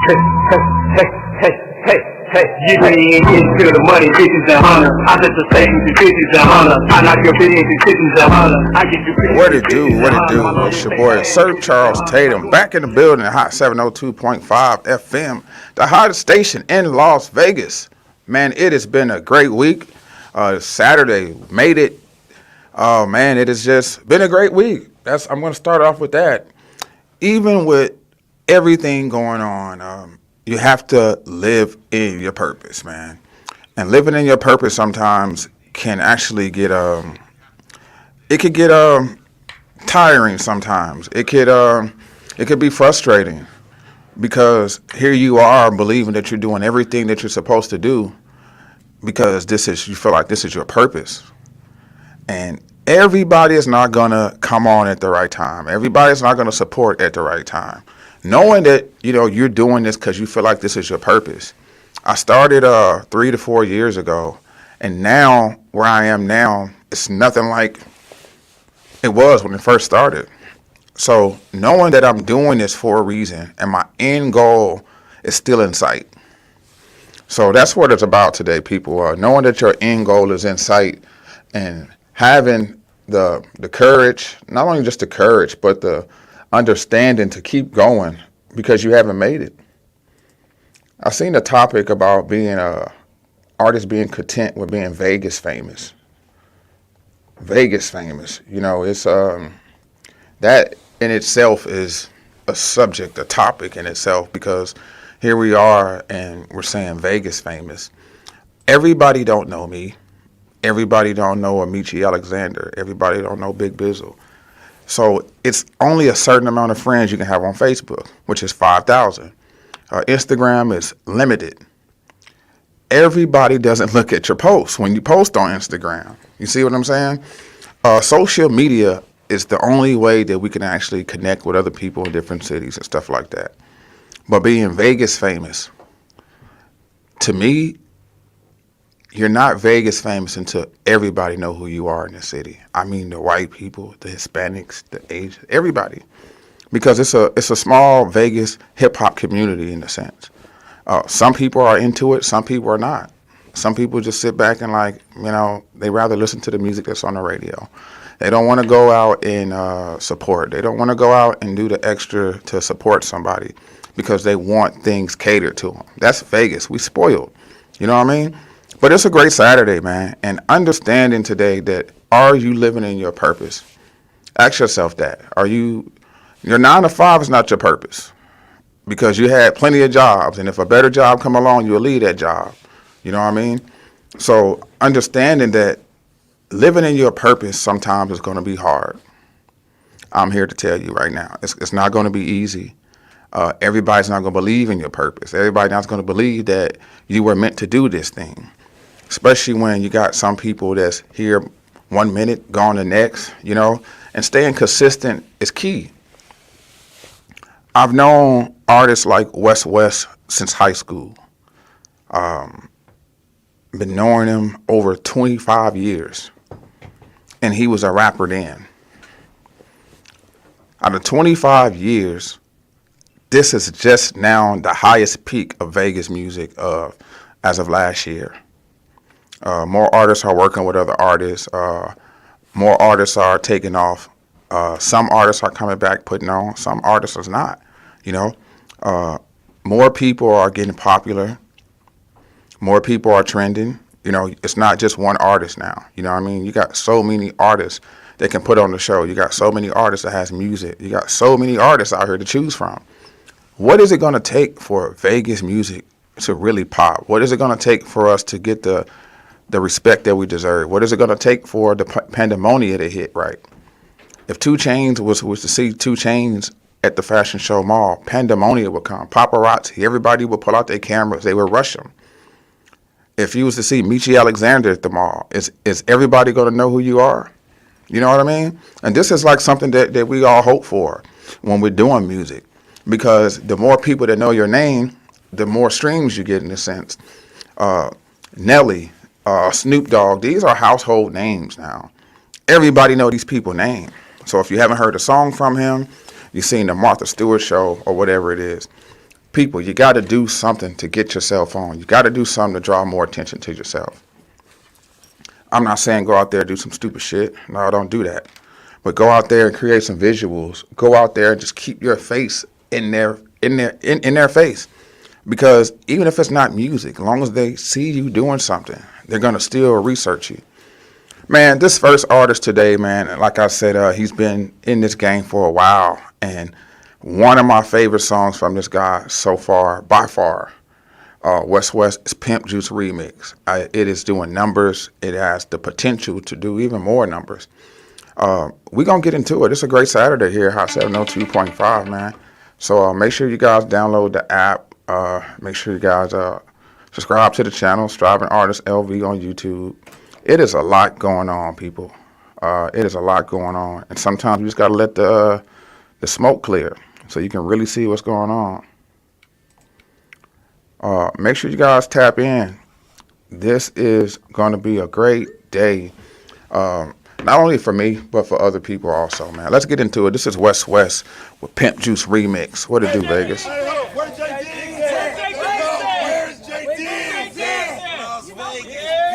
Hey, you ain't getting to the money, bitches and honor. I let the savings and bitches and honor. I knock your bitches and bitches and honor. I get you bitches. What it do? What it do? It's your boy Sir Charles Tatum back in the building at Hot 702.5 FM, the hottest station in Las Vegas. Man, it has been a great week. Saturday made it. Oh man, it has just been a great week. I'm going to start off with that. Even with everything going on, you have to live in your purpose, man. And living in your purpose sometimes can actually get tiring sometimes. It could be frustrating because here you are believing that you're doing everything that you're supposed to do because you feel like this is your purpose. And everybody is not going to come on at the right time. Everybody's not going to support at the right time. Knowing that, you're doing this because you feel like this is your purpose. I started 3 to 4 years ago, and now where I am now, it's nothing like it was when it first started. So knowing that I'm doing this for a reason and my end goal is still in sight. So that's what it's about today, people. Knowing that your end goal is in sight and having the courage, not only just the courage, but the understanding to keep going because you haven't made it. I've seen a topic about being artists being content with being Vegas famous. Vegas famous, it's that in itself is a subject, a topic in itself, because here we are and we're saying Vegas famous. Everybody don't know me. Everybody don't know Amici Alexander. Everybody don't know Big Bizzle. So it's only a certain amount of friends you can have on Facebook, which is 5,000. Instagram is limited. Everybody doesn't look at your posts when you post on Instagram. You see what I'm saying? Social media is the only way that we can actually connect with other people in different cities and stuff like that. But being Vegas famous, to me, you're not Vegas famous until everybody know who you are in the city. I mean, the white people, the Hispanics, the Asians, everybody. Because it's a small Vegas hip-hop community in a sense. Some people are into it, some people are not. Some people just sit back and they rather listen to the music that's on the radio. They don't want to go out and support. They don't want to go out and do the extra to support somebody because they want things catered to them. That's Vegas. We spoiled. You know what I mean? But it's a great Saturday, man. And understanding today that, are you living in your purpose? Ask yourself that. Your 9 to 5 is not your purpose because you had plenty of jobs. And if a better job come along, you'll leave that job. You know what I mean? So understanding that living in your purpose sometimes is going to be hard. I'm here to tell you right now, it's not going to be easy. Everybody's not going to believe in your purpose. Everybody's not going to believe that you were meant to do this thing, especially when you got some people that's here 1 minute, gone the next, and staying consistent is key. I've known artists like West since high school. Been knowing him over 25 years, and he was a rapper then. Out of 25 years, this is just now the highest peak of Vegas music as of last year. More artists are working with other artists. More artists are taking off. Some artists are coming back, putting on. Some artists are not. More people are getting popular. More people are trending. It's not just one artist now. You know what I mean? You got so many artists that can put on the show. You got so many artists that has music. You got so many artists out here to choose from. What is it going to take for Vegas music to really pop? What is it going to take for us to get the respect that we deserve? What is it going to take for the pandemonium to hit right? If 2 Chainz was to see 2 Chainz at the Fashion Show Mall, pandemonium would come. Paparazzi, everybody would pull out their cameras. They would rush them. If you was to see Michi Alexander at the mall, is everybody going to know who you are? You know what I mean? And this is like something that we all hope for when we're doing music, because the more people that know your name, the more streams you get in a sense. Nelly, Snoop Dogg, these are household names now. Everybody know these people's names. So if you haven't heard a song from him, you've seen the Martha Stewart show or whatever it is. People, you got to do something to get yourself on. You got to do something to draw more attention to yourself. I'm not saying go out there and do some stupid shit. No, don't do that. But go out there and create some visuals. Go out there and just keep your face in their face. Because even if it's not music, as long as they see you doing something, they're gonna still research you. Man, this first artist today, man, like I said, he's been in this game for a while, and one of my favorite songs from this guy so far, by far, West is Pimp Juice Remix. It is doing numbers. It has the potential to do even more numbers. We're going to get into it. It's a great Saturday here, Hot 702.5, man. So make sure you guys download the app. Make sure you guys subscribe to the channel, Striving Artist LV on YouTube. It is a lot going on, people. It is a lot going on. And sometimes you just got to let the smoke clear so you can really see what's going on. Make sure you guys tap in. This is going to be a great day. Not only for me, but for other people also, man. Let's get into it. This is West with Pimp Juice Remix. What it do, Vegas? Where's JD? Where's JD? Las Vegas,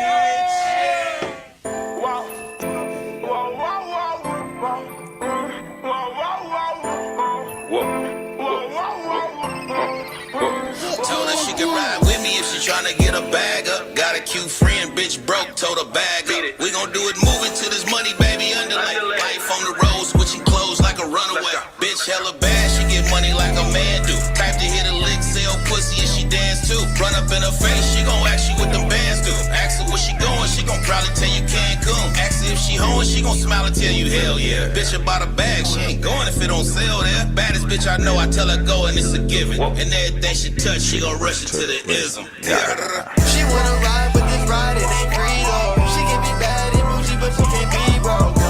Told her she could ride with me if she tryna get a bag up. Got a cute friend, bitch broke, told her bag up. We gon' do it moving to this money, baby, underlay. Life on the road, switching clothes like a runaway. Bitch hella bad, she get money like a man do. Type to hit a lick, sell pussy and she dance too. Run up in her face, she gon' ask you what them bands do. Ask her where she going, she gon' probably tell you Cancun. Ask her if she hoeing, she gon' smile and tell you hell yeah. Bitch about a bag, she ain't going if it don't sell there. Baddest bitch I know, I tell her go and it's a given. And everything she touch, she gon' rush it to the ism. She wanna ride, but this ride it ain't free though. She can be bad and bougie, but she can't be broke. No,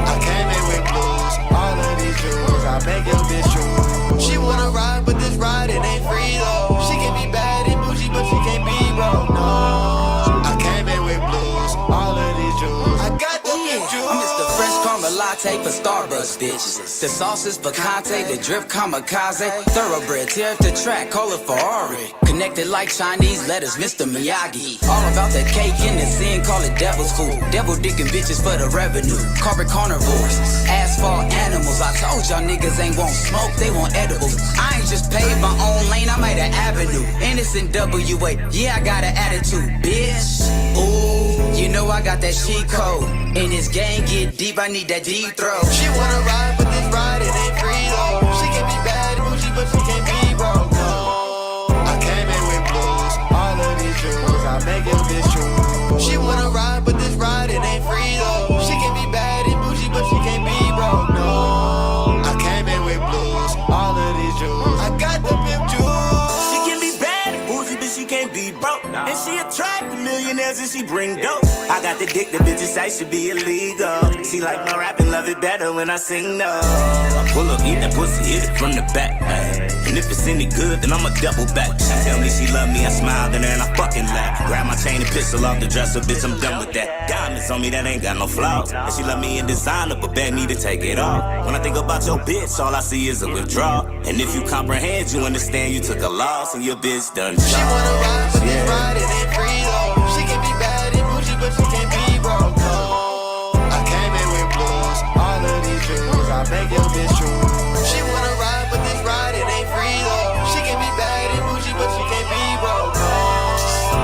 I came in with blues, all of these jewels, I make your bitch true. She wanna ride, but this ride it ain't free though. She can be bad and bougie, but she can't be broke. No, I came in with blues, all of these jewels, I got the big jewels. I'm Mr. Fresh Caramel Latte for Starbucks, bitches. The sauce is picante, the drip kamikaze. Thoroughbred, tear up the track, call it Ferrari. Connected like Chinese letters, Mr. Miyagi. All about the cake in the scene, call it devil's food. Devil digging bitches for the revenue. Carpet carnivores, asphalt animals. I told y'all niggas ain't want smoke, they want edibles. I ain't just paved my own lane, I made an avenue. Innocent WA, yeah, I got an attitude, bitch. Ooh, you know I got that cheat code. In this game get deep, I need that deep throat. She wanna ride, but this ride it ain't free though. She can be bad and bougie, but she can't be broke. No, I came in with blues, all of these jewels, I make your bitch true. She wanna ride, but this ride it ain't free though. She can be bad and bougie, but she can't be broke. No, I came in with blues, all of these jewels, I got the pimp jewels. She can be bad and bougie, but she can't be broke. And she attract the millionaires and she bring dope. I got the dick, the bitches say should be illegal. She like my rap and love it better when I sing no. I pull up, eat that pussy, hit it from the back. Ay. And if it's any good, then I'ma double back. She tell me she love me, I smiled and then I fucking laugh. Grab my chain and pistol off the dresser, bitch, I'm done with that. Diamonds on me that ain't got no flaws. And she love me in designer, but beg me to take it off. When I think about your bitch, all I see is a withdrawal. And if you comprehend, you understand you took a loss and your bitch done. She wanna ride, but this ride it ain't free though. She can be bad and bougie, but she can't be broke. No, I came in with blues, all of these jewels, I make your bitch true. She wanna ride, but this ride it ain't free though. She can be bad and bougie, but she can't be broke. No,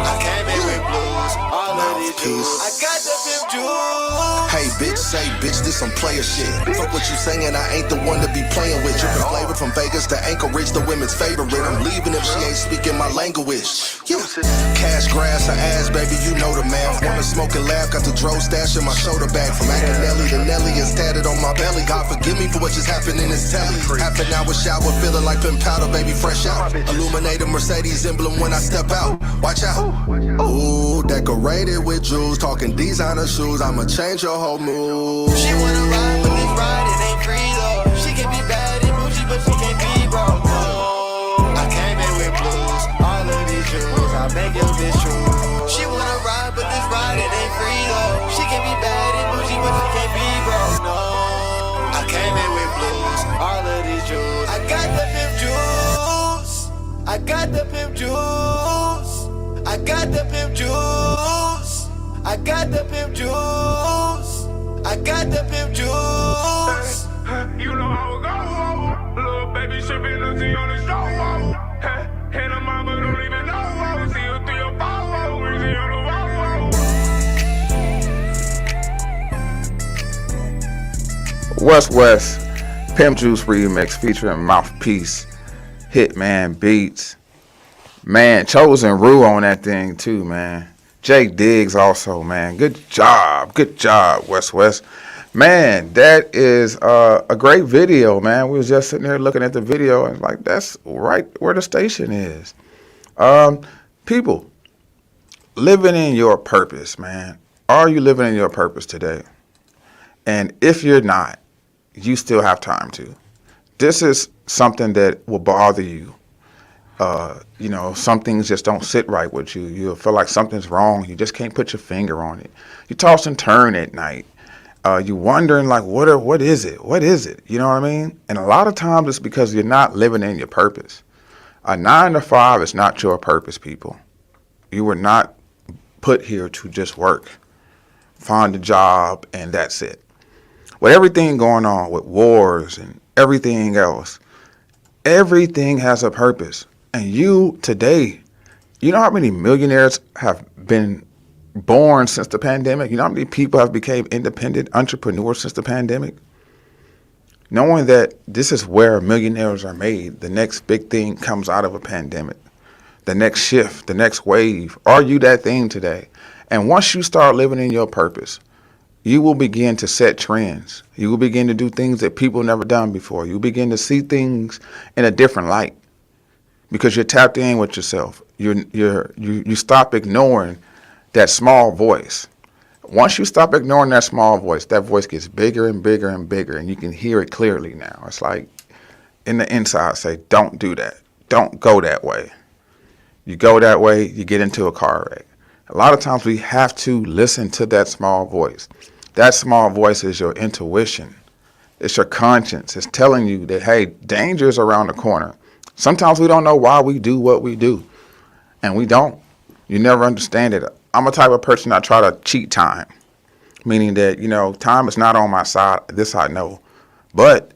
I came in with blues, all of these jewels, I got the pimp jewels. Hey bitch, say bitch, this some player shit. Fuck what you saying, I ain't the one to be playing with. Drippin' flavor from Vegas to Anchorage, the women's favorite. I'm leaving if she ain't speaking my language. Yeah. Cash, grass, her ass, baby, you know the math. Wanna smoke and laugh, got the dro stash in my shoulder bag. From Akinelli to Nelly is tatted on my belly. God forgive me for what just happened in this telly. Half an hour shower, feeling like pimp powder, baby, fresh out. Illuminated Mercedes emblem when I step out. Watch out. Ooh, decorated with jewels, talking designer shoes. I'ma change your whole mood. She wanna ride, but this ride it ain't free though. She can be bad and bougie, but she can't be broke. No, I came in with blues, all of these jewels, I make your bitch true. She wanna ride, but this ride it ain't free though. She can be bad and bougie, but she can't be broke. No, I came in with blues, all of these jewels, I got the pimp jewels. I got the pimp juice. I got the pimp juice. I got the pimp juice. I got the pimp juice. You know how it go. Little baby shipping the tea on the show. And the mama don't even know. See you through your phone. We see you on the wall. West Pimp Juice remix featuring Mouthpiece, Hitman Beats. Man, Chosen Rue on that thing too, man. Jake Diggs also, man. Good job, West. Man, that is a great video, man. We was just sitting there looking at the video and like, that's right where the station is. People, living in your purpose, man. Are you living in your purpose today? And if you're not, you still have time to. This is something that will bother you. Some things just don't sit right with you. You'll feel like something's wrong. You just can't put your finger on it. You toss and turn at night. You're wondering, like, what is it? What is it? You know what I mean? And a lot of times it's because you're not living in your purpose. A 9 to 5 is not your purpose, people. You were not put here to just work, find a job, and that's it. With everything going on with wars and everything else, everything has a purpose. And you today, you know how many millionaires have been born since the pandemic? You know how many people have become independent entrepreneurs since the pandemic? Knowing that this is where millionaires are made, the next big thing comes out of a pandemic, the next shift, the next wave. Are you that thing today? And once you start living in your purpose, you will begin to set trends. You will begin to do things that people never done before. You begin to see things in a different light because you're tapped in with yourself. You stop ignoring that small voice. Once you stop ignoring that small voice, that voice gets bigger and bigger and bigger, and you can hear it clearly now. It's like in the inside say, don't do that. Don't go that way. You go that way, you get into a car wreck. A lot of times we have to listen to that small voice. That small voice is your intuition. It's your conscience. It's telling you that, hey, danger is around the corner. Sometimes we don't know why we do what we do, and we don't. You never understand it. I'm a type of person I try to cheat time, meaning that, time is not on my side. This I know. But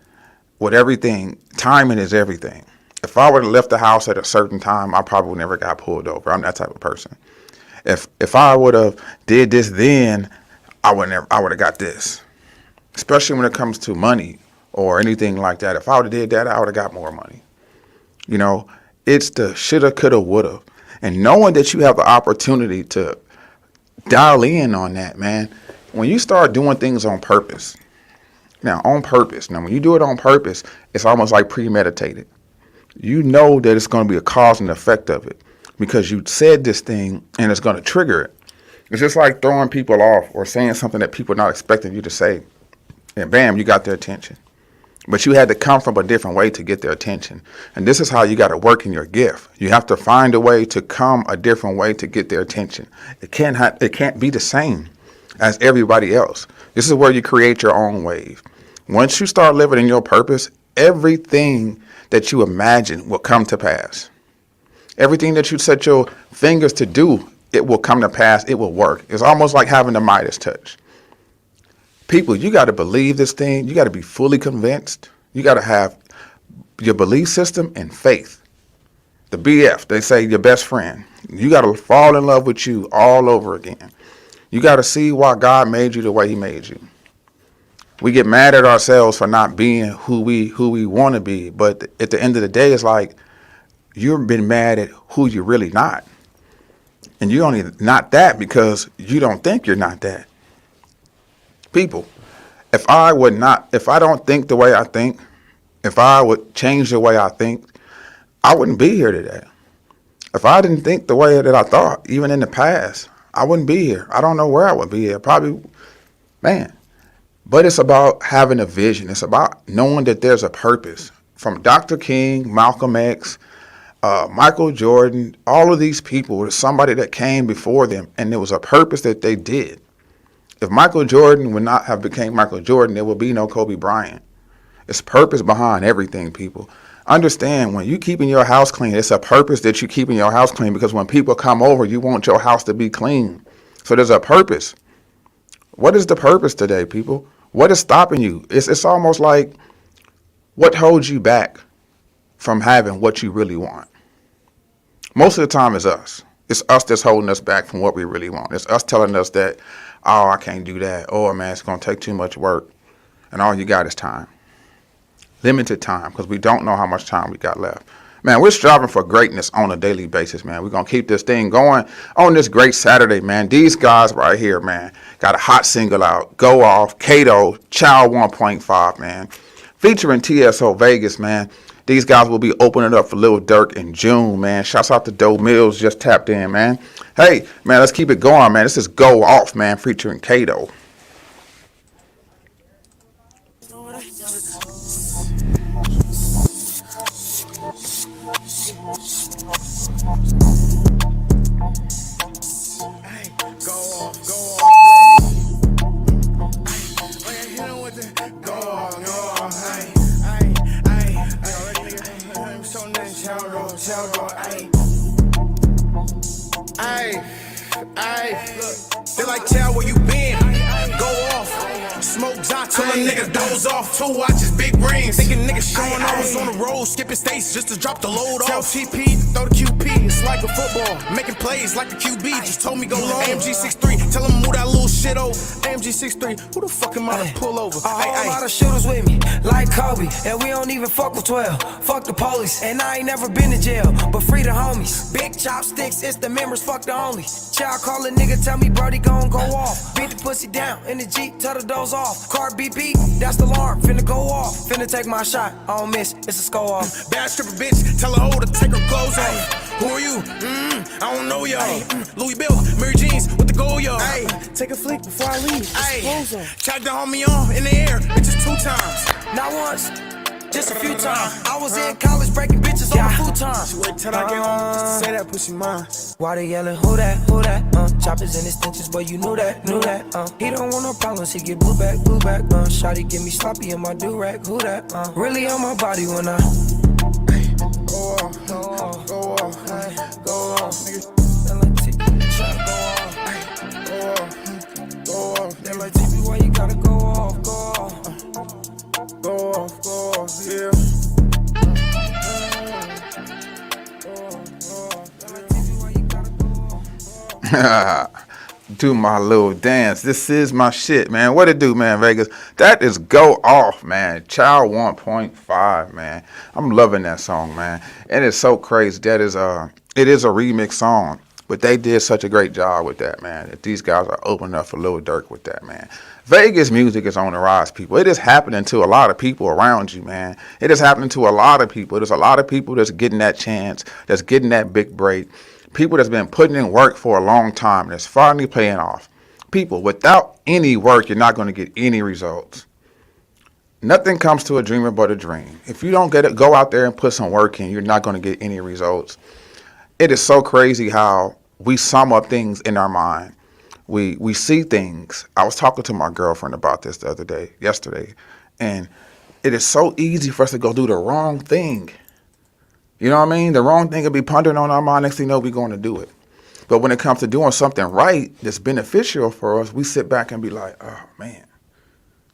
with everything, timing is everything. If I would have left the house at a certain time, I probably never got pulled over. I'm that type of person. If I would have did this then, I would have got this. Especially when it comes to money or anything like that. If I would have did that, I would have got more money. It's the shoulda, coulda, woulda. And knowing that you have the opportunity to dial in on that, man, when you start doing things on purpose. Now, when you do it on purpose, it's almost like premeditated. You know that it's going to be a cause and effect of it because you said this thing and it's going to trigger it. It's just like throwing people off or saying something that people are not expecting you to say. And bam, you got their attention. But you had to come from a different way to get their attention. And this is how you got to work in your gift. You have to find a way to come a different way to get their attention. It can't be the same as everybody else. This is where you create your own wave. Once you start living in your purpose, everything that you imagine will come to pass. Everything that you set your fingers to do, it will come to pass. It will work. It's almost like having the Midas touch. People, you got to believe this thing. You got to be fully convinced. You got to have your belief system and faith. The BF, they say your best friend. You got to fall in love with you all over again. You got to see why God made you the way he made you. We get mad at ourselves for not being who we want to be. But at the end of the day, it's like you've been mad at who you're really not. And you're only not that because you don't think you're not that. People, if I don't think the way I think, if I would change the way I think, I wouldn't be here today. If I didn't think the way that I thought, even in the past, I wouldn't be here. I don't know where I would be here. Probably, man. But it's about having a vision. It's about knowing that there's a purpose. From Dr. King, Malcolm X, Michael Jordan, all of these people, there's somebody that came before them, and there was a purpose that they did. If Michael Jordan would not have became Michael Jordan, there would be no Kobe Bryant. It's purpose behind everything, people. Understand, when you keeping your house clean, it's a purpose that you keeping your house clean, because when people come over, you want your house to be clean. So there's a purpose. What is the purpose today, people? What is stopping you? It's almost like, what holds you back from having what you really want? Most of the time it's us. It's us that's holding us back from what we really want. It's us telling us that, oh, I can't do that. Oh, man, it's going to take too much work. And all you got is time. Limited time, because we don't know how much time we got left. Man, we're striving for greatness on a daily basis, man. We're going to keep this thing going on this great Saturday, man. These guys right here, man, got a hot single out. Go Off, Kato, Child 1.5, man. Featuring TSO Vegas, man. These guys will be opening up for Lil Durk in June, man. Shouts out to Doe Mills, just tapped in, man. Hey, man, let's keep it going, man. This is Go Off, man, featuring Kato. They like, tell where you been, go off. Smoke Zot till a nigga doze off. 2 watches, big rings. Thinking niggas showing off on the road, skipping states just to drop the load off. Tell TP to throw the QP, it's like a football. Making plays like the QB, just told me go long. AMG 6'3", tell him move that little shit over. AMG 6'3", who the fuck am I to pull over? A whole lot of shooters with me, like Kobe. And we don't even fuck with 12. Fuck the police, and I ain't never been to jail, but free the homies. Big chopsticks, it's the members, fuck the only. Child call a nigga, tell me Brody gon' go off. Beat the pussy down in the Jeep, tell the doors off. Car beep beep, that's the alarm, finna go off. Finna take my shot, I don't miss, it's a skull off. Bad stripper bitch, tell her hoe to take her clothes off. Who are you? I don't know y'all. Louis Bill, Mary Jeans with the gold y'all. Take a flick before I leave, Tried to hold me on in the air, bitches 2 times. not once, just a few times. I was in college breaking bitches on the futon. She wait till I get home just to say that pussy mine. Why they yelling, who that, choppers in his stitches, but you knew that, he don't want no problems, he get blue back, shawty give me sloppy in my do-rag, who that, really on my body when I Go off, go off, go off, go off, nigga. They like TP, try to Go off, go off, They like TP, why you gotta go off, go off. go off, yeah. Do my little dance. This is my shit, man. What it do, man, Vegas? That is Go Off, man. Child 1.5, man. I'm loving that song, man. And it's so crazy. That is it is a remix song, but they did such a great job with that, man. That these guys are opening up for Lil Durk with that, man. Vegas music is on the rise, people. It is happening to a lot of people around you, man. It is happening to a lot of people. There's a lot of people that's getting that chance, that's getting that big break. People that's been putting in work for a long time, that's finally paying off. People, without any work, you're not going to get any results. Nothing comes to a dreamer but a dream. If you don't go out there and put some work in, you're not going to get any results. It is so crazy how we sum up things in our mind. We see things. I was talking to my girlfriend about this yesterday, and it is so easy for us to go do the wrong thing. You know what I mean? The wrong thing could be pondering on our mind. Next thing you know, we're going to do it. But when it comes to doing something right that's beneficial for us, we sit back and be like, oh, man,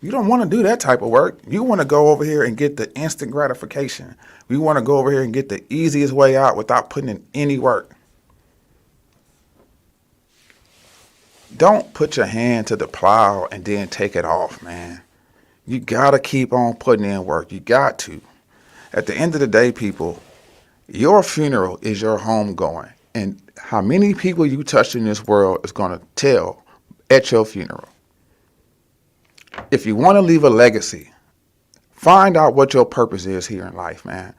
you don't want to do that type of work. You want to go over here and get the instant gratification. We want to go over here and get the easiest way out without putting in any work. Don't put your hand to the plow and then take it off, man. You got to keep on putting in work. You got to. At the end of the day, people, your funeral is your homegoing. And how many people you touch in this world is going to tell at your funeral. If you want to leave a legacy, find out what your purpose is here in life, man.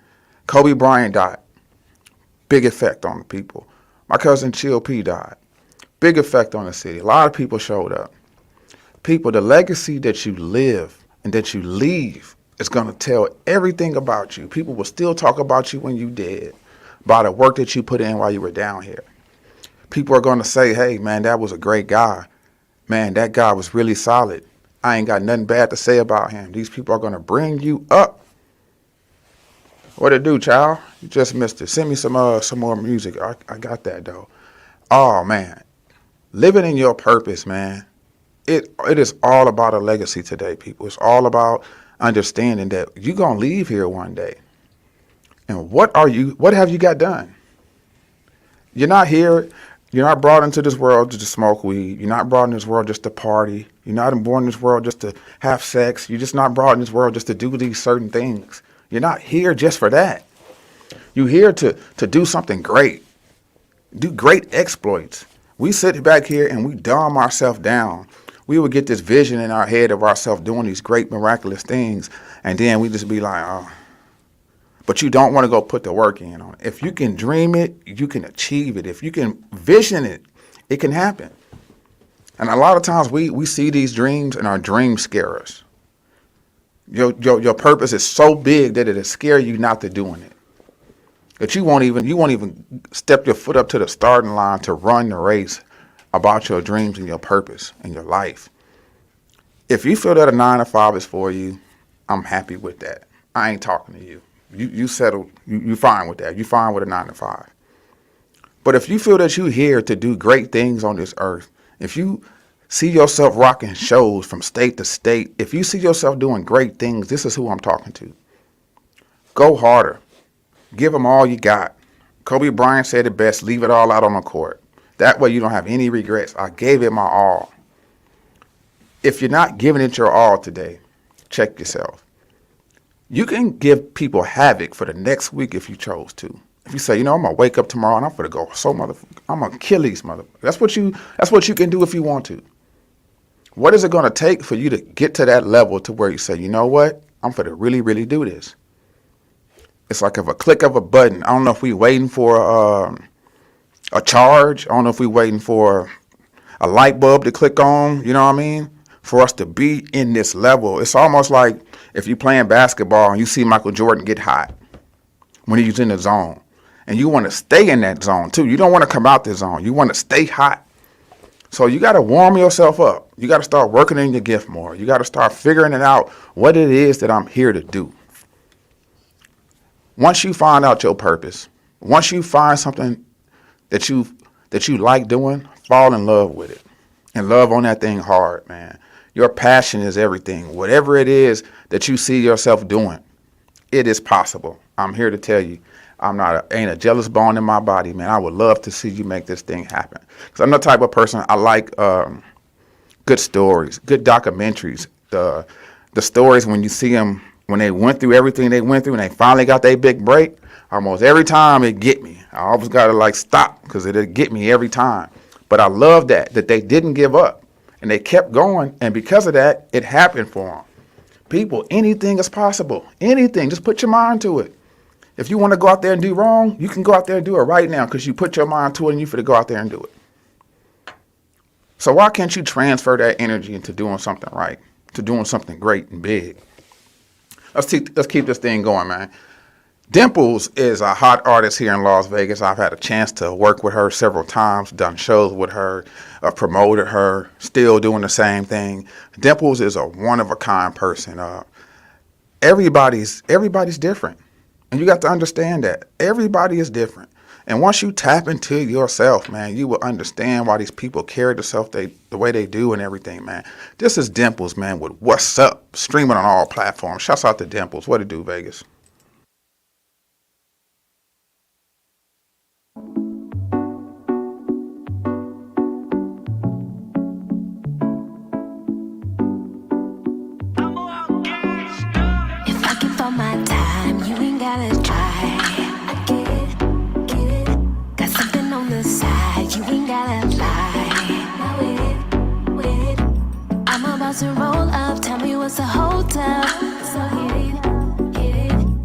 Kobe Bryant died. Big effect on the people. My cousin Chill P died. Big effect on the city. A lot of people showed up. People, the legacy that you live and that you leave is going to tell everything about you. People will still talk about you when you dead, about the work that you put in while you were down here. People are going to say, hey, man, that was a great guy. Man, that guy was really solid. I ain't got nothing bad to say about him. These people are going to bring you up. What it do, child? You just missed it. Send me some more music. I got that though. Oh man, living in your purpose, man. It is all about a legacy today, people. It's all about understanding that you're gonna leave here one day. And what have you got done? You're not here, you're not brought into this world just to smoke weed. You're not brought in this world just to party. You're not born in this world just to have sex. You're just not brought in this world just to do these certain things. You're not here just for that. You're here to do something great, do great exploits. We sit back here and we dumb ourselves down. We would get this vision in our head of ourselves doing these great miraculous things, and then we just be like, oh. But you don't want to go put the work in on it. If you can dream it, you can achieve it. If you can vision it, it can happen. And a lot of times we see these dreams and our dreams scare us. Your purpose is so big that it'll scare you not to doing it. That you won't even step your foot up to the starting line to run the race about your dreams and your purpose and your life. If you feel that a 9-to-5 is for you, I'm happy with that. I ain't talking to you. You settle, you fine with that. You fine with a 9-to-5. But if you feel that you're here to do great things on this earth, if you see yourself rocking shows from state to state, if you see yourself doing great things, this is who I'm talking to. Go harder. Give them all you got. Kobe Bryant said it best, leave it all out on the court. That way you don't have any regrets. I gave it my all. If you're not giving it your all today, check yourself. You can give people havoc for the next week if you chose to. If you say, I'm gonna wake up tomorrow and I'm gonna go I'm gonna kill these motherfuckers. That's what you can do if you want to. What is it gonna take for you to get to that level to where you say, you know what? I'm gonna really, really do this. It's like a click of a button. I don't know if we waiting for a charge. I don't know if we waiting for a light bulb to click on. You know what I mean? For us to be in this level, it's almost like if you're playing basketball and you see Michael Jordan get hot when he's in the zone, and you want to stay in that zone too. You don't want to come out the zone. You want to stay hot. So you got to warm yourself up. You got to start working in your gift more. You got to start figuring it out what it is that I'm here to do. Once you find out your purpose, once you find something that you like doing, fall in love with it and love on that thing hard, man. Your passion is everything. Whatever it is that you see yourself doing, it is possible. I'm here to tell you, ain't a jealous bone in my body, man. I would love to see you make this thing happen. Because I'm the type of person, I like good stories, good documentaries. The stories when you see them, when they went through everything they went through and they finally got their big break, almost every time it get me. I always got to stop because it'll get me every time. But I love that they didn't give up. And they kept going, and because of that, it happened for them. People, anything is possible. Anything. Just put your mind to it. If you want to go out there and do wrong, you can go out there and do it right now because you put your mind to it and you finna go out there and do it. So why can't you transfer that energy into doing something right, to doing something great and big? Let's keep this thing going, man. Dimples is a hot artist here in Las Vegas. I've had a chance to work with her several times, done shows with her, promoted her, still doing the same thing. Dimples is a one-of-a-kind person. Everybody's different, and you got to understand that. Everybody is different. And once you tap into yourself, man, you will understand why these people carry themselves the way they do and everything, man. This is Dimples, man, with What's Up, streaming on all platforms. Shouts out to Dimples. What it do, Vegas? My time, you ain't gotta try. I get it. Got something on the side, you ain't gotta lie. Now with it. I'm about to roll up, tell me what's the hold up. So hit it.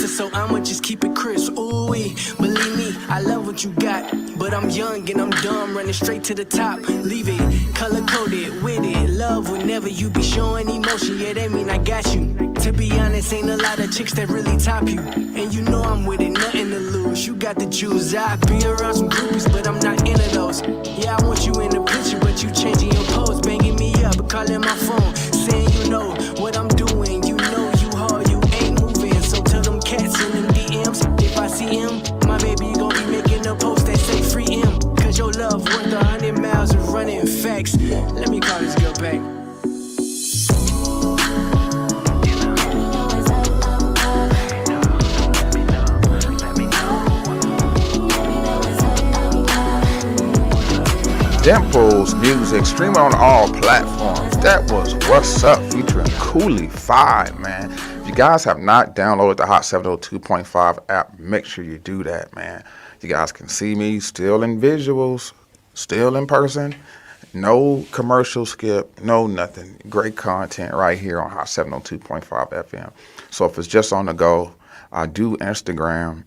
gangster, so I'ma just keep it crisp. Ooh, believe me, I love what you got. But I'm young and I'm dumb, running straight to the top. Leave it, color coded, with it. Love whenever you be showing emotion, yeah, that mean I got you. To be honest, ain't a lot of chicks that really top you. And you know I'm with it, nothing to lose. You got the juice, I be around some groupies, but I'm not into those. Yeah, I want you in the picture, but you changing your pose, banging me up, calling my phone, saying you know what I'm doing. You know you hard, you ain't moving. So tell them cats in them DMs, if I see him, my baby gon' be making a post that say free him. Cause your love worth 100 miles of running facts. Let me call this girl back. Dimples music streaming on all platforms. That was What's Up featuring Cooley 5, man. If you guys have not downloaded the Hot 702.5 app, make sure you do that, man. You guys can see me still in visuals, still in person. No commercial skip, no nothing. Great content right here on Hot 702.5 FM. So if it's just on the go, I do Instagram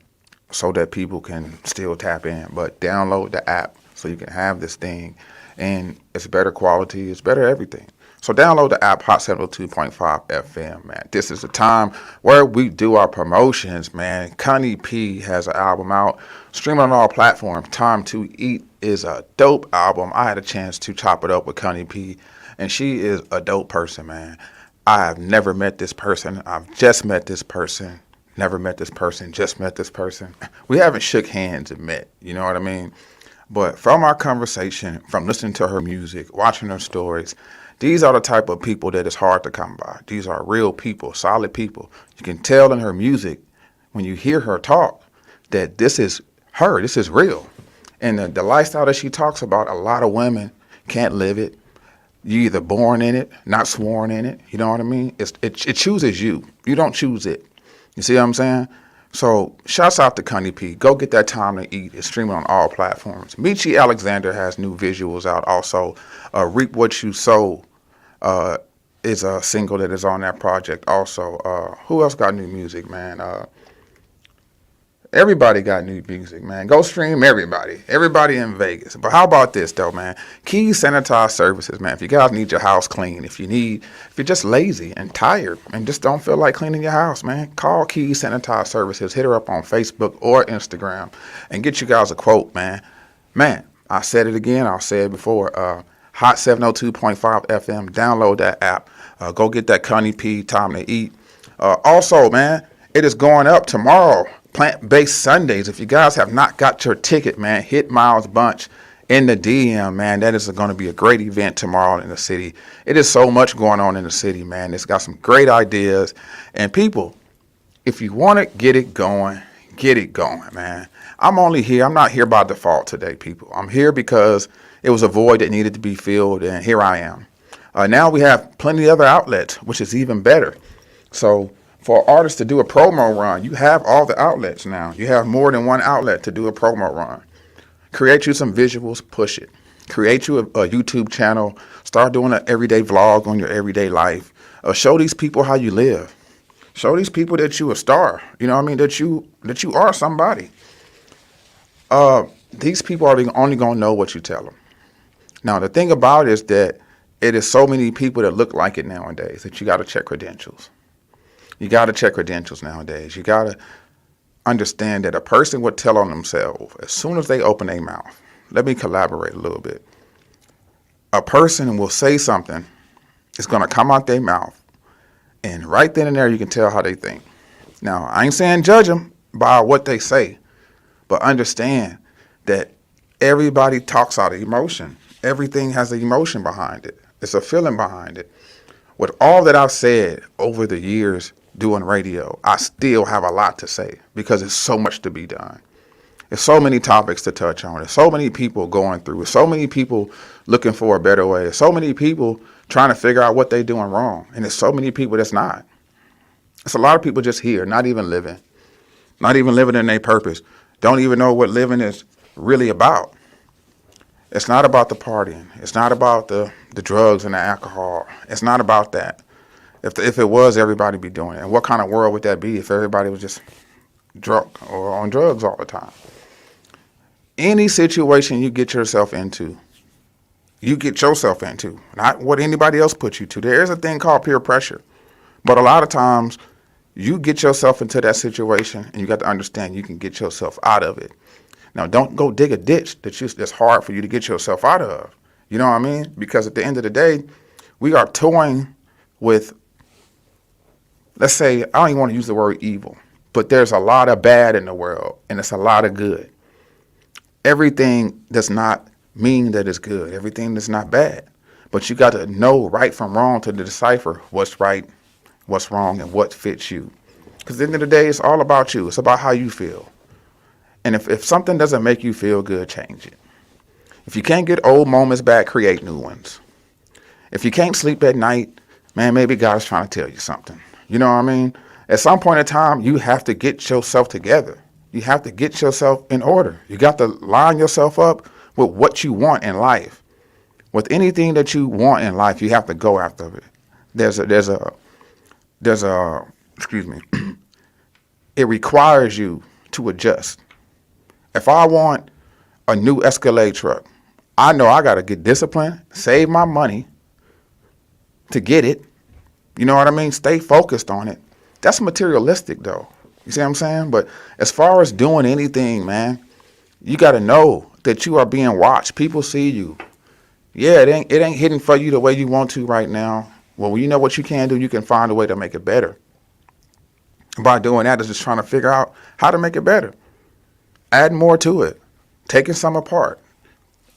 so that people can still tap in. But download the app so you can have this thing, and it's better quality, it's better everything. So download the app, Hot 702.5 FM, man. This is the time where we do our promotions, man. Connie P has an album out, streaming on all platforms. Time to Eat is a dope album. I had a chance to chop it up with Connie P, and she is a dope person, man. I have never met this person. I've just met this person. Never met this person, just met this person. We haven't shook hands and met, you know what I mean? But from our conversation, from listening to her music, watching her stories, these are the type of people that is hard to come by. These are real people, solid people. You can tell in her music, when you hear her talk, that this is her, this is real. And the lifestyle that she talks about, a lot of women can't live it. You're either born in it, not sworn in it. You know what I mean? It chooses you. You don't choose it. You see what I'm saying? So shouts out to Connie P. Go get that Time to Eat. It's streaming on all platforms. Michi Alexander has new visuals out also. Reap What You Sow is a single that is on that project also. Who else got new music, man? Everybody got new music, man. Go stream everybody. Everybody in Vegas. But how about this, though, man? Keys Sanitized Services, man. If you guys need your house clean, if you're just lazy and tired and just don't feel like cleaning your house, man, call Keys Sanitized Services. Hit her up on Facebook or Instagram and get you guys a quote, man. Man, I said it again. I'll say it before. Hot 702.5 FM. Download that app. Go get that Connie P. Time to Eat. Also, man, it is going up tomorrow. Plant-Based Sundays. If you guys have not got your ticket, man, hit Miles Bunch in the DM, man. That is going to be a great event tomorrow in the city. It is so much going on in the city, man. It's got some great ideas. And people, if you want to get it going, man. I'm not here by default today, people. I'm here because it was a void that needed to be filled, and here I am. Now we have plenty of other outlets, which is even better. So for artists to do a promo run, you have all the outlets now. You have more than one outlet to do a promo run. Create you some visuals, push it. Create you a YouTube channel. Start doing an everyday vlog on your everyday life. Show these people how you live. Show these people that you a star. You know what I mean? That you are somebody. These people are only going to know what you tell them. Now, the thing about it is that it is so many people that look like it nowadays that you got to check credentials. You got to check credentials nowadays. You got to understand that a person would tell on themselves as soon as they open their mouth. Let me collaborate a little bit. A person will say something, it's going to come out their mouth, and right then and there you can tell how they think. Now, I ain't saying judge them by what they say, but understand that everybody talks out of emotion. Everything has an emotion behind it. It's a feeling behind it. With all that I've said over the years doing radio, I still have a lot to say because there's so much to be done. There's so many topics to touch on. There's so many people going through. There's so many people looking for a better way. There's so many people trying to figure out what they're doing wrong. And there's so many people that's not. It's a lot of people just here, not even living in their purpose. Don't even know what living is really about. It's not about the partying. It's not about the drugs and the alcohol. It's not about that. If it was, everybody be doing it. And what kind of world would that be if everybody was just drunk or on drugs all the time. Any situation you get yourself into, not what anybody else puts you to. There is a thing called peer pressure. But a lot of times, you get yourself into that situation, and you got to understand you can get yourself out of it. Now, don't go dig a ditch that's hard for you to get yourself out of. You know what I mean? Because at the end of the day, we are toying with, let's say, I don't even want to use the word evil, but there's a lot of bad in the world, and it's a lot of good. Everything does not mean that it's good. Everything is not bad. But you got to know right from wrong to decipher what's right, what's wrong, and what fits you. Because at the end of the day, it's all about you. It's about how you feel. And if something doesn't make you feel good, change it. If you can't get old moments back, create new ones. If you can't sleep at night, man, maybe God's trying to tell you something. You know what I mean? At some point in time, you have to get yourself together. You have to get yourself in order. You got to line yourself up with what you want in life. With anything that you want in life, you have to go after it. There's a excuse me. It requires you to adjust. If I want a new Escalade truck, I know I got to get disciplined, save my money to get it. You know what I mean? Stay focused on it. That's materialistic, though. You see what I'm saying? But as far as doing anything, man, you got to know that you are being watched. People see you. Yeah, it ain't hitting for you the way you want to right now. Well, you know what you can do? You can find a way to make it better. By doing that is just trying to figure out how to make it better. Add more to it. Taking some apart.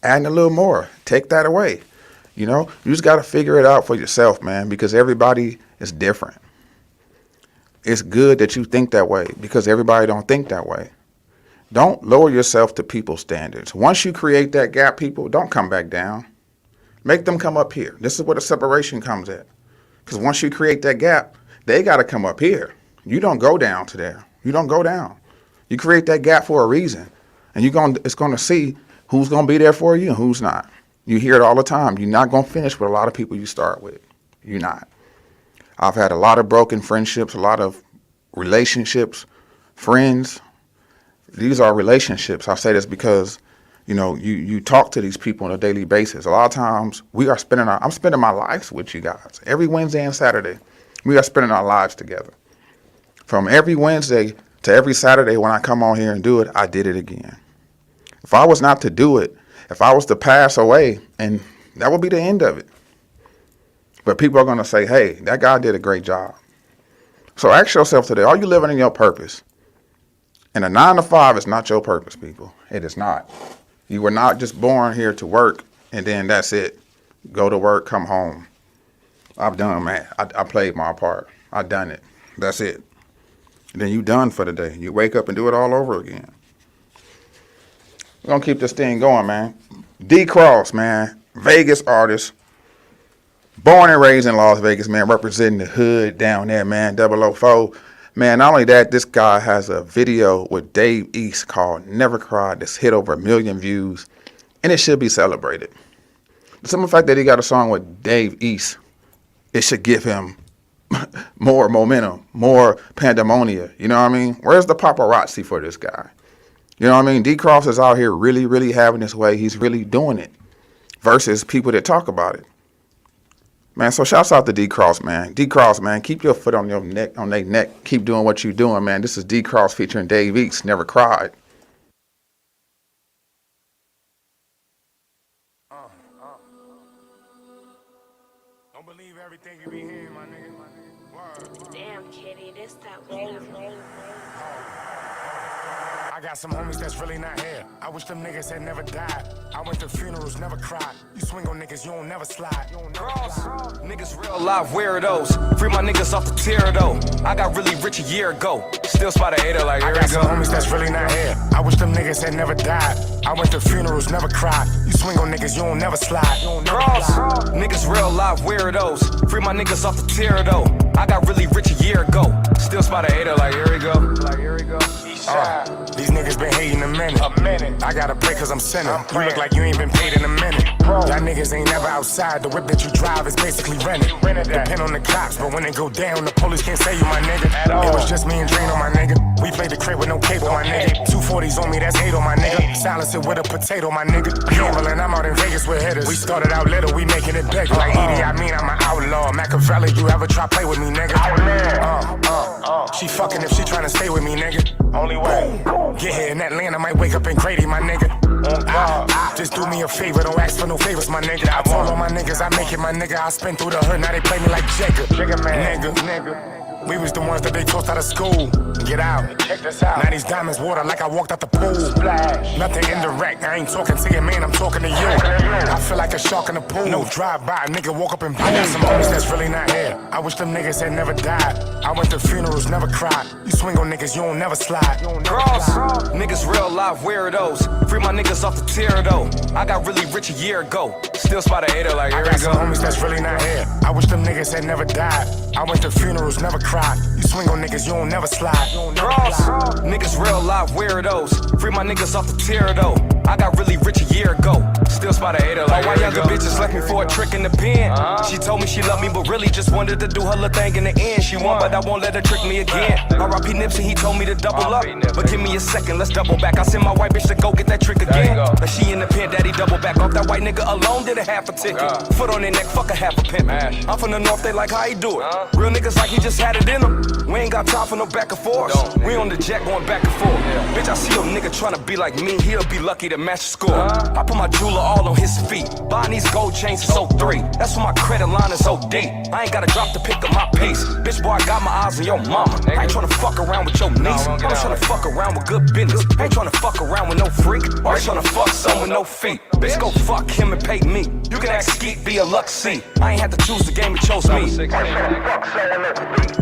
Adding a little more. Take that away. You know, you just got to figure it out for yourself, man, because everybody is different. It's good that you think that way because everybody don't think that way. Don't lower yourself to people's standards. Once you create that gap, people, don't come back down. Make them come up here. This is where the separation comes at. Because once you create that gap, they got to come up here. You don't go down to there. You don't go down. You create that gap for a reason. And it's going to see who's going to be there for you and who's not. You hear it all the time. You're not going to finish with a lot of people you start with. You're not. I've had a lot of broken friendships, a lot of relationships, friends. These are relationships. I say this because, you know, you talk to these people on a daily basis. A lot of times I'm spending my lives with you guys. Every Wednesday and Saturday, we are spending our lives together. From every Wednesday to every Saturday when I come on here and do it, I did it again. If I was not to do it, if I was to pass away, and that would be the end of it. But people are going to say, hey, that guy did a great job. So ask yourself today, are you living in your purpose? And a 9 to 5 is not your purpose, people. It is not. You were not just born here to work and then that's it. Go to work, come home. I've done, man. I played my part. I done it. That's it. And then you done for the day. You wake up and do it all over again. We're going to keep this thing going, man. D Cross, man. Vegas artist. Born and raised in Las Vegas, man, representing the hood down there, man, 004. Man, not only that, this guy has a video with Dave East called Never Cried that's hit over 1 million views, and it should be celebrated. The simple fact that he got a song with Dave East, it should give him more momentum, more pandemonia. You know what I mean? Where's the paparazzi for this guy? You know what I mean? D Cross is out here really, really having his way. He's really doing it versus people that talk about it. Man, so shouts out to D Cross, man. D Cross, man, keep your foot on your neck, on their neck. Keep doing what you're doing, man. This is D Cross featuring Dave East, Never Cried. Don't believe everything you be hearing, my nigga. Word. Damn, Kitty, this that way. I got some homies that's really not here. I wish them niggas had never died. I went to funerals, never cried. You swing on niggas, you don't never slide. Cross. Niggas real life weirdos. Free my niggas off the tier though. I got really rich a year ago. Still spot a hater like here I got some homies that's really not here. I wish them niggas had never died. I went to funerals, never cried. You swing on niggas, you don't never slide. Cross. Niggas real life weirdos. Free my niggas off the tier though. I got really rich a year ago. Still spot a hater like here we go. These niggas been hating a minute. I gotta pray cause I'm sinning. You look like you ain't been paid in a minute. Y'all niggas ain't never outside. The whip that you drive is basically rented. Depend on the cops, but when it go down, the police can't say you my nigga. It was just me and Drino, my nigga. We played the crib with no cable, my nigga. 240s on me, that's 8 on my nigga. Silence it with a potato, my nigga. Gambling, I'm out in Vegas with hitters. We started out little, we making it big. Like Edie, I mean, I'm an outlaw. Machiavelli, you ever try play with me, nigga? She fucking if she tryna stay with me, nigga. Only way. Get here in Atlanta, might wake up in Grady, my nigga. Just do me a favor, don't ask for no favors, my nigga. I told all my niggas I make it, my nigga. I spin through the hood, now they play me like Jigga. Jigga man, nigga. We was the ones that they tossed out of school. Get out. Check this out. Now these diamonds water like I walked out the pool. Splash. Nothing indirect. I ain't talking to your man, I'm talking to you. I feel like a shark in the pool. No drive-by, nigga walk up and I got some homies that's really not here. I wish them niggas had never died. I went to funerals, never cried. You swing on niggas, you don't never slide. Cross, niggas real life weirdos. Free my niggas off the tier though. I got really rich a year ago. Still spot a hater like here I got some homies that's really not here. I wish them niggas had never died. I went to funerals, never cried. You swing on niggas, you don't never slide. Cross, niggas real life weirdos. Free my niggas off the tier though. I got really rich a year ago. Still spot a hater like why younger bitches left me for a trick in the pen. She told me she loved me but really just wanted to do her little thing in the end. She won but I won't let her trick me again. R.I.P. Nipsey, he told me to double up. But give me a second, let's double back. I sent my white bitch to go get that trick again. But she in the pen, daddy double back off that white nigga alone did a half a ticket. Foot on their neck, fuck a half a pimp. I'm from the north, they like how he do it. Real niggas like he just had it in him. We ain't got time for no back and forth. We on the jet going back and forth. Bitch, I see a nigga tryna be like me, he'll be lucky to match the score. I put my jeweler all on his feet. Buying these gold chains is 03. That's why my credit line is so deep. I ain't gotta drop to pick up my pace. Bitch, boy, I got my eyes on your mama. I ain't tryna fuck around with your niece. I'm tryna fuck around with good business. I ain't tryna fuck around with no freak. Or tryna fuck someone with no feet. Bitch, go fuck him and pay me. You can ask Skeet, be a luck C. I ain't had to choose the game, it chose me.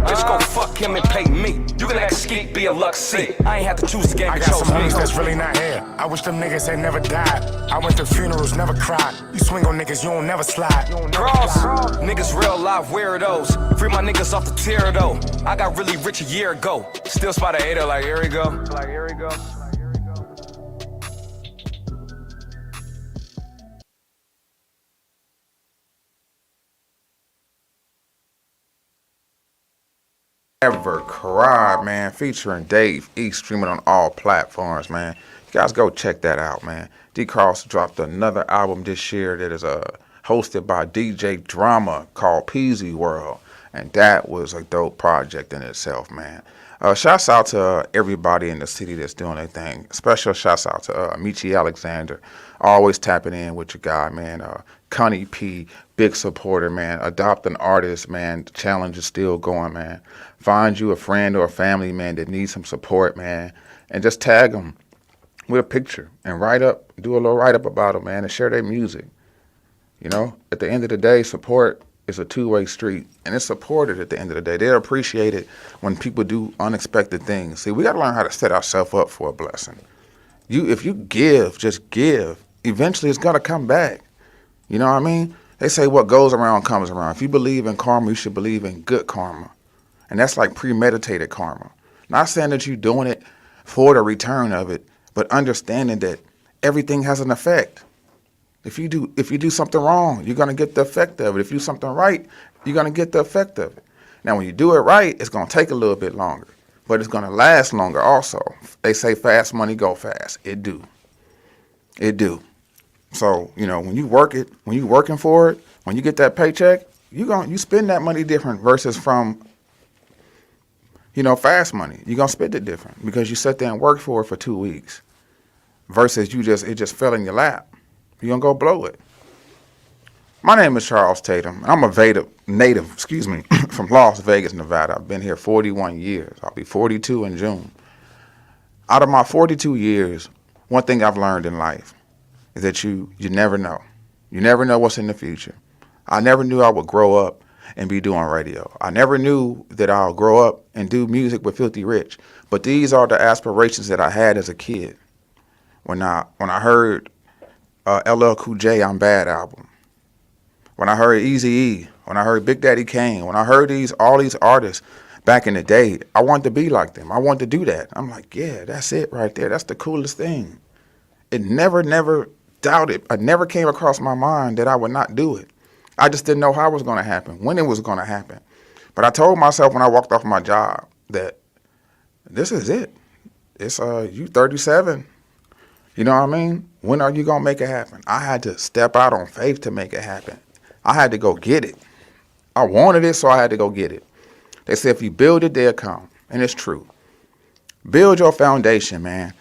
Bitch, go fuck him and pay me. You can ask Skeet, be a luck C. I ain't had to choose the game, it chose me. I got some homies that's really not here. I wish them niggas had never died. I went to funerals, never cried. You swing on niggas, you don't never slide. Cross, niggas real life weirdos. Free my niggas off the tier though. I got really rich a year ago. Still spot a hater like here we go. Like here we go. Ever Cried, man, featuring Dave East, streaming on all platforms, man. You guys go check that out, man. D Cross dropped another album this year that is hosted by DJ Drama called Peasy World, and that was a dope project in itself, man. Shouts out to everybody in the city that's doing their thing. Special shouts out to Michi Alexander, always tapping in with your guy, man. Connie P, big supporter, man. Adopt an artist, man. The challenge is still going, man. Find you a friend or a family, man, that needs some support, man, and just tag them with a picture and do a little write-up about them, man, and share their music. You know, at the end of the day, support is a two-way street, and it's supported at the end of the day. They're appreciated when people do unexpected things. See, we got to learn how to set ourselves up for a blessing. If you give, just give. Eventually, it's going to come back. You know what I mean? They say what goes around comes around. If you believe in karma, you should believe in good karma. And that's like premeditated karma. Not saying that you're doing it for the return of it, but understanding that everything has an effect. If you do something wrong, you're gonna get the effect of it. If you do something right, you're gonna get the effect of it. Now, when you do it right, it's gonna take a little bit longer, but it's gonna last longer also. They say fast money go fast. It do. So, you know, when you work it, when you working for it, when you get that paycheck, you spend that money different versus from, you know, fast money. You're gonna spend it different because you sat there and worked for it for 2 weeks versus it just fell in your lap. You're gonna go blow it. My name is Charles Tatum. I'm a native, from Las Vegas, Nevada. I've been here 41 years. I'll be 42 in June. Out of my 42 years, one thing I've learned in life is that you never know. You never know what's in the future. I never knew I would grow up and be doing radio. I never knew that I'll grow up and do music with Filthy Rich. But these are the aspirations that I had as a kid. When I heard LL Cool J I'm Bad album, when I heard Eazy-E, when I heard Big Daddy Kane, when I heard all these artists back in the day, I wanted to be like them. I wanted to do that. I'm like, yeah, that's it right there. That's the coolest thing. it never doubted. I never came across my mind that I would not do it. I just didn't know how it was going to happen, when it was going to happen. But I told myself when I walked off my job that this is it. It's you 37. You know what I mean? When are you going to make it happen? I had to step out on faith to make it happen. I had to go get it. I wanted it, so I had to go get it. They say if you build it, they'll come. And it's true. Build your foundation, man.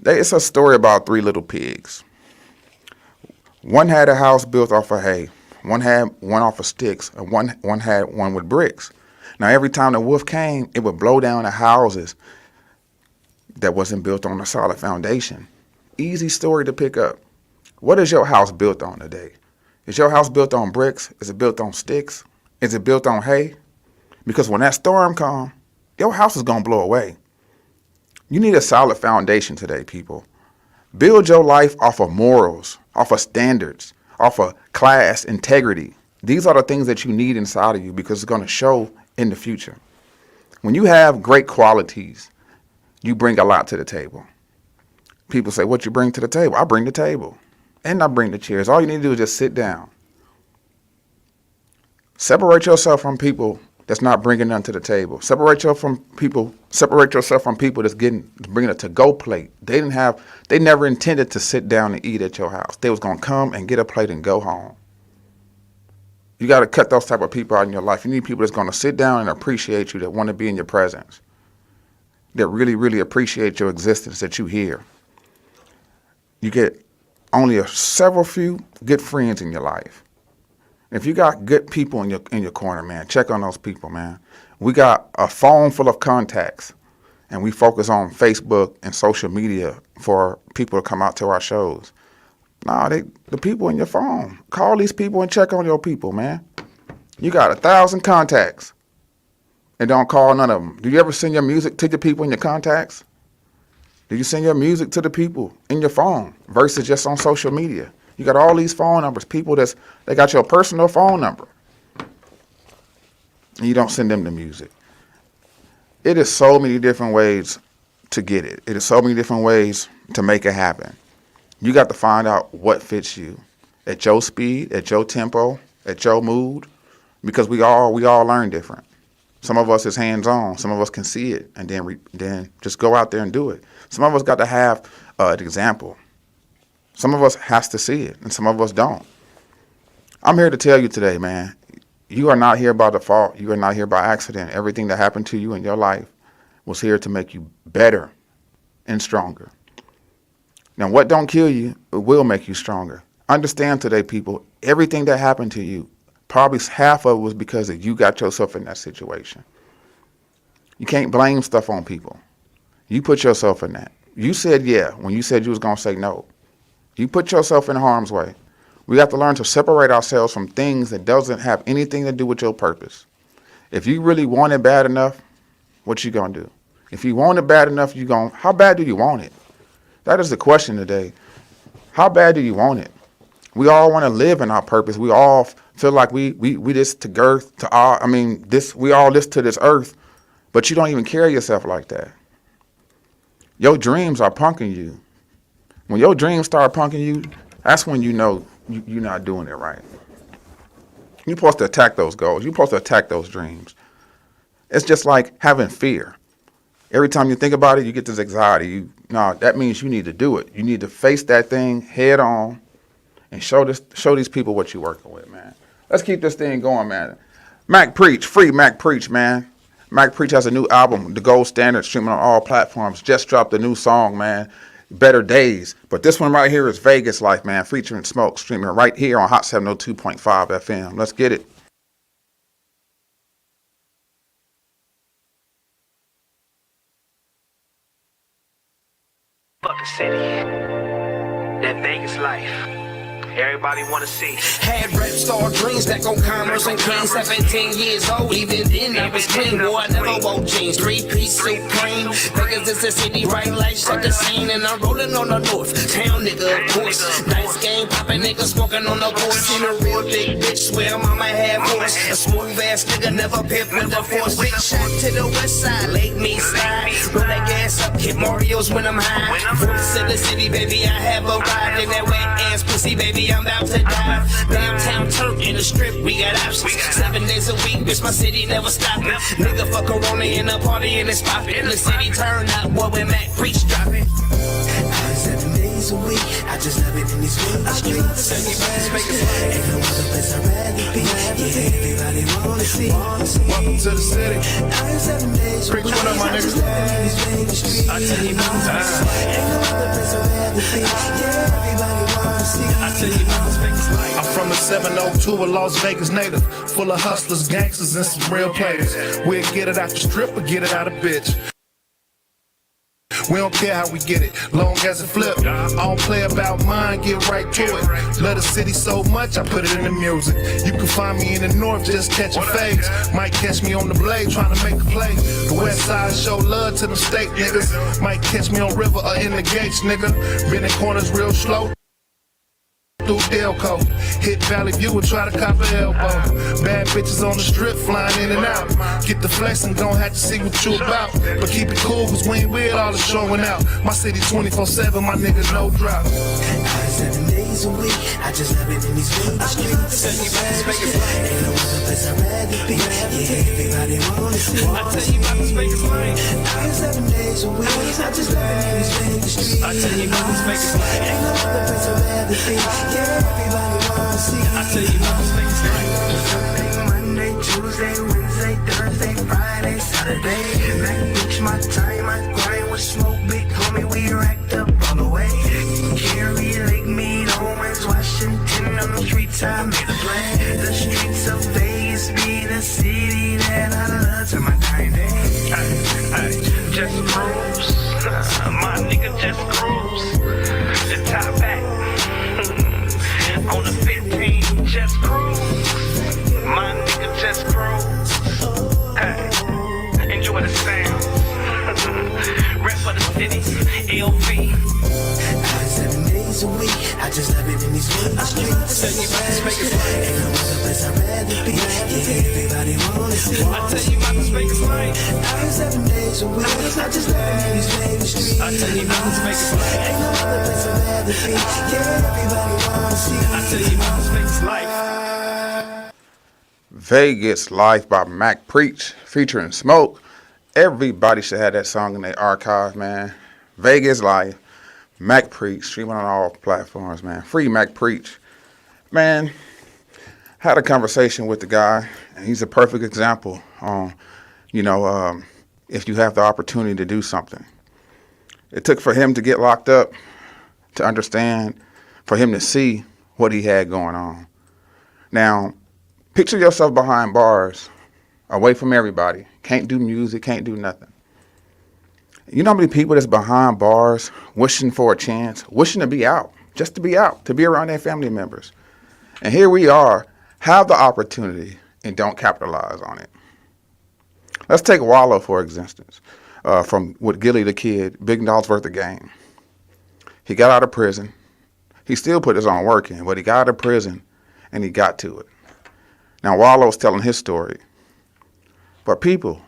It's a story about 3 little pigs. One had a house built off of hay. One had one off of sticks. And one had one with bricks. Now, every time the wolf came, it would blow down the houses that wasn't built on a solid foundation. Easy story to pick up. What is your house built on today? Is your house built on bricks? Is it built on sticks? Is it built on hay? Because when that storm comes, your house is going to blow away. You need a solid foundation today, people. Build your life off of morals, off of standards, off of class, integrity. These are the things that you need inside of you because it's going to show in the future. When you have great qualities, you bring a lot to the table. People say, what you bring to the table? I bring the table. And I bring the chairs. All you need to do is just sit down. Separate yourself from people that's not bringing nothing to the table. Separate yourself from people that's bringing a to-go plate. They never intended to sit down and eat at your house. They was going to come and get a plate and go home. You got to cut those type of people out in your life. You need people that's going to sit down and appreciate you, that want to be in your presence, that really, really appreciate your existence, that you here. You get only several few good friends in your life. If you got good people in your corner, man, check on those people, man. We got a phone full of contacts, and we focus on Facebook and social media for people to come out to our shows. Nah, the people in your phone. Call these people and check on your people, man. You got 1,000 contacts and don't call none of them. Do you ever send your music to the people in your contacts? Do you send your music to the people in your phone versus just on social media? You got all these phone numbers, people they got your personal phone number, and you don't send them the music. It is so many different ways to get it. It is so many different ways to make it happen. You got to find out what fits you at your speed, at your tempo, at your mood, because we all learn different. Some of us is hands-on. Some of us can see it and then just go out there and do it. Some of us got to have an example. Some of us has to see it, and some of us don't. I'm here to tell you today, man, you are not here by default. You are not here by accident. Everything that happened to you in your life was here to make you better and stronger. Now, what don't kill you, it will make you stronger. Understand today, people, everything that happened to you, probably half of it was because you got yourself in that situation. You can't blame stuff on people. You put yourself in that. You said yeah when you said you was going to say no. You put yourself in harm's way. We have to learn to separate ourselves from things that doesn't have anything to do with your purpose. If you really want it bad enough, what you going to do? If you want it bad enough, how bad do you want it? That is the question today. How bad do you want it? We all want to live in our purpose. We all feel like we this to girth to all. We all this to this earth, but you don't even carry yourself like that. Your dreams are punking you. When your dreams start punking you, that's when you know you're not doing it right. You're supposed to attack those goals. You're supposed to attack those dreams. It's just like having fear. Every time you think about it, you get this anxiety. That means you need to do it. You need to face that thing head on and show these people what you're working with, man. Let's keep this thing going, man. Mac Preach, free Mac Preach, man. Mac Preach has a new album, The Gold Standard, streaming on all platforms. Just dropped a new song, man, Better Days. But this one right here is Vegas Life, man, featuring Smoke, streaming right here on Hot 702.5 FM. Let's get it. Fuck the city. That Vegas life. Everybody wanna see. Had rap star dreams back on Commerce and King, 17 years old, even then I was clean. Boy, I never wore jeans, 3-piece supreme. Vegas is the city, right lights at the scene, and I'm rolling on the north. Town nigga, of course. Nice game, poppin' nigga, smoking on the course. Seen a real big bitch, swear mama had force. A smooth ass nigga, never pimped with the force. Big shot to the west side, Lake Me side. Roll that gas ass up, hit Mario's when I'm high. Voice of the city, baby, I have a ride in that wet ass pussy, baby, I'm about to die. Downtown Turk in the strip, we got options. 7 days a week, bitch, my city never stopping. Nigga fuck Corona in a party and it's poppin'. The city turn up, what we Mac preach dropping. 7 days a week, I just love it in these streets. Ain't no other place I'd rather be. Yeah, everybody wanna see. Welcome to the city. 7 days a week, Preach, what up, my I just love it in these Vegas streets. I tell you about Ain't no other place I'd rather be. Yeah, everybody wanna see. I tell you about this Vegas life. I'm from the 702, a Las Vegas native, full of hustlers, gangsters, and some real players. We'll get it out the strip or get it out of bitch. We don't care how we get it, long as it flip. I don't play about mine, get right to it. Love the city so much, I put it in the music. You can find me in the north, just catching fades. Might catch me on the blade, trying to make a play. The west side show love to them state niggas. Might catch me on river or in the gates, nigga. Been in corners real slow. Through Delco, hit Valley View and try to cop an elbow. Bad bitches on the strip flying in and out. Get the flex and gon' have to see what you about. But keep it cool, cause we ain't with all the showing out. My city 24/7, my niggas no drop. 7 days a week, I just love it in these Vegas streets. Ain't no other place I'd rather be. Yeah, everybody wanna see. I tell you about this Vegas life. 7 days a week, I just love it in these Vegas streets. I tell you about this Vegas life. Ain't no other place I'd rather be. Yeah, everybody wanna see. I tell you about this Vegas life. Monday, Tuesday, Wednesday, Thursday, Friday, Saturday. Back bitch, my time, I grind with smoke, big homie, we racked up all the way. Carry Lake Mead, Owens, Washington, on the streets I made a play. The streets of Vegas be the city that I love to my dying day. I just cruise, my nigga just cruise. The top back, on the 15, just cruise. My nigga just cruise. Hey, enjoy the sound. Rap for the city, LV. 7 days a week, I just love it in these Vegas streets. Ain't no other place I'd rather be. Yeah, everybody wanna see. I tell you about this Vegas life. 7 days a week, I just love it in these Vegas streets. I tell you about this Vegas life. Ain't no other place I'd rather be. Yeah, everybody wanna see. I tell you about this Vegas life. Vegas Life by Mac Preach featuring Smoke. Everybody should have that song in their archive, man. Vegas Life, Mac Preach, streaming on all platforms, man. Free Mac Preach. Man, had a conversation with the guy, and he's a perfect example on, if you have the opportunity to do something. It took for him to get locked up to understand, for him to see what he had going on. Now, picture yourself behind bars, away from everybody. Can't do music, can't do nothing. You know how many people that's behind bars, wishing for a chance, wishing to be out, just to be out, to be around their family members. And here we are, have the opportunity and don't capitalize on it. Let's take Wallow, for instance, from with Gilly the Kid, $1 billion worth of game. He got out of prison. He still put his own work in, but he got out of prison and he got to it. Now, Wallow's telling his story. But people,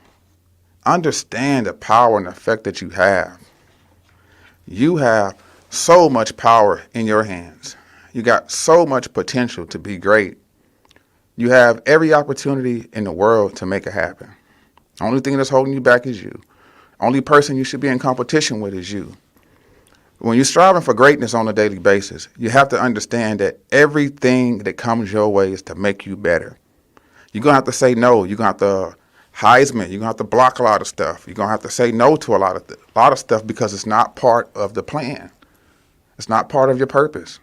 understand the power and effect that you have. You have so much power in your hands. You got so much potential to be great. You have every opportunity in the world to make it happen. Only thing that's holding you back is you. Only person you should be in competition with is you. When you're striving for greatness on a daily basis, you have to understand that everything that comes your way is to make you better. You're going to have to say no. You're going to have to Heisman. You're going to have to block a lot of stuff. You're going to have to say no to a lot of stuff because it's not part of the plan. It's not part of your purpose.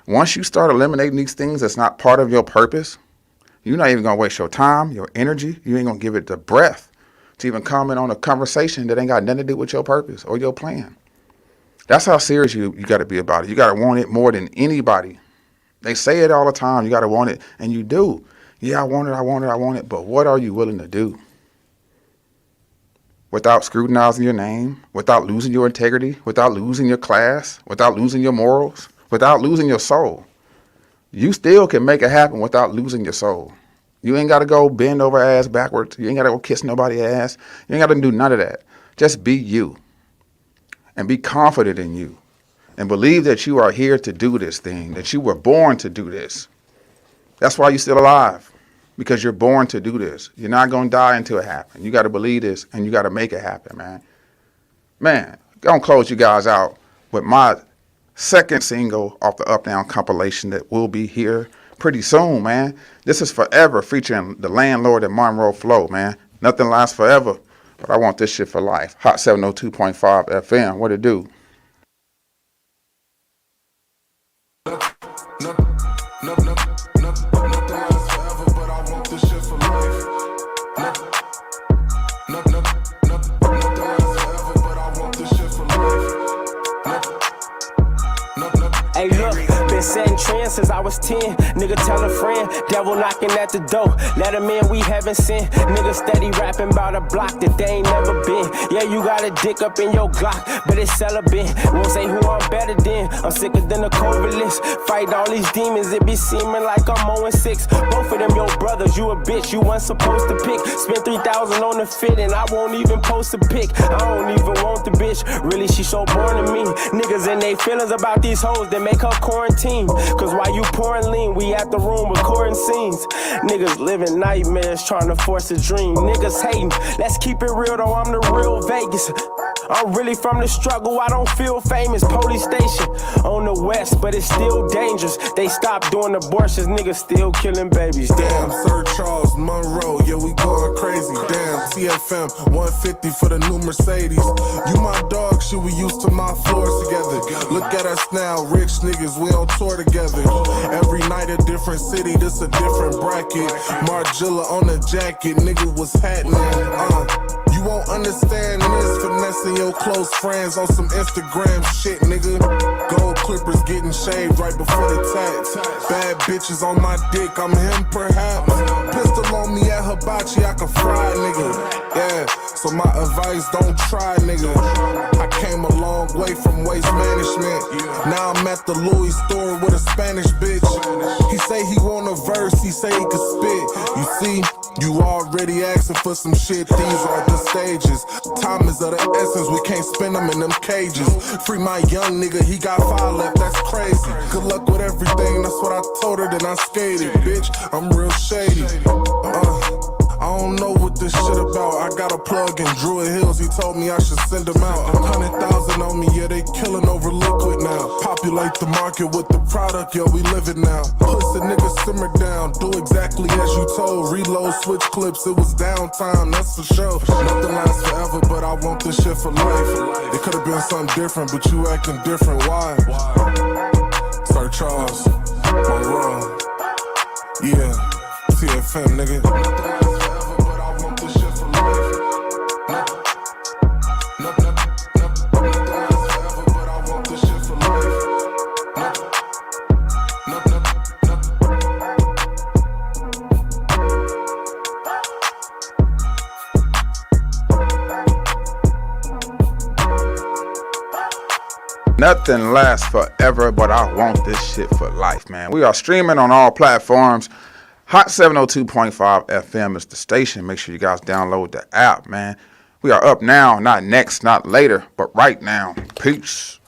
Once you start eliminating these things that's not part of your purpose, you're not even going to waste your time, your energy. You ain't going to give it the breath to even comment on a conversation that ain't got nothing to do with your purpose or your plan. That's how serious you got to be about it. You got to want it more than anybody. They say it all the time. You got to want it, and you do. Yeah, I want it, but what are you willing to do? Without scrutinizing your name, without losing your integrity, without losing your class, without losing your morals, without losing your soul. You still can make it happen without losing your soul. You ain't got to go bend over ass backwards. You ain't got to go kiss nobody's ass. You ain't got to do none of that. Just be you. and be confident in you and believe that you are here to do this thing, that you were born to do this. That's why you're still alive, because you're born to do this. You're not going to die until it happens. You got to believe this, and you got to make it happen, man. Man, going to close you guys out with my second single off the Up Down compilation that will be here pretty soon, man. This is Forever, featuring the Landlord and Monroe Flow, man. Nothing lasts forever, but I want this shit for life. Hot 702.5 FM. What it do? Hey, look, been setting trends since I was 10. Nigga tell a friend, devil knocking at the door. Let him in, we haven't seen. Nigga steady rapping about a block that they ain't never been. Yeah, you got a dick up in your Glock, but it's celibate. Won't say who I'm better than. I'm sicker than a COVID list. Fight all these demons, it be seeming like I'm 0-6. Both of them your brothers, you a bitch, you wasn't supposed to pick. Spent 3,000 on the fit and I won't even post a pic. I don't even want the bitch, really she so born to me. Niggas and they feelings about these hoes that make her quarantine. Cause while you pouring lean, we at the room recording scenes. Niggas living nightmares trying to force a dream. Niggas hating, let's keep it real though, I'm the real Vegas. I'm really from the struggle, I don't feel famous. Police station on the west, but it's still dangerous. They stopped doing abortions, niggas still killing babies. Damn, Sir Charles Monroe, yeah, we going crazy. Damn, TFM 150 for the new Mercedes. You my dog, shit, we used to my floors together. Look at us now, rich niggas, we on tour together. Every night a different city, this a different bracket. Margilla on the jacket, nigga, what's happening? You won't understand this, finessing your close friends on some Instagram shit, nigga. Gold clippers getting shaved right before the tats. Bad bitches on my dick, I'm him perhaps. Pistol on me at hibachi, I can fry, nigga. Yeah, so my advice, don't try, nigga. I came a long way from waste management. Now I'm at the Louis store with a Spanish bitch. He say he want a verse, he say he can spit. You see, you already asking for some shit, these are the stages. Time is of the essence, we can't spend them in them cages. Free my young nigga, he got 5 left, that's crazy. Good luck with everything, that's what I told her, then I skated. Bitch, I'm real shady. I don't know what this shit about. I got a plug in Druid Hills, he told me I should send him out. 100,000 on me, yeah, they killing over liquid now. Populate the market with the product, yo, we live it now. Pussy nigga simmer down, do exactly as you told. Reload, switch clips, it was downtime, that's for sure. Nothing lasts forever, but I want this shit for life. It could've been something different, but you acting different, why? Sir Charles Monroe, yeah, TFM, nigga. Nothing lasts forever, but I want this shit for life, man. We are streaming on all platforms. Hot 702.5 FM is the station. Make sure you guys download the app, man. We are up now, not next, not later, but right now. Peace.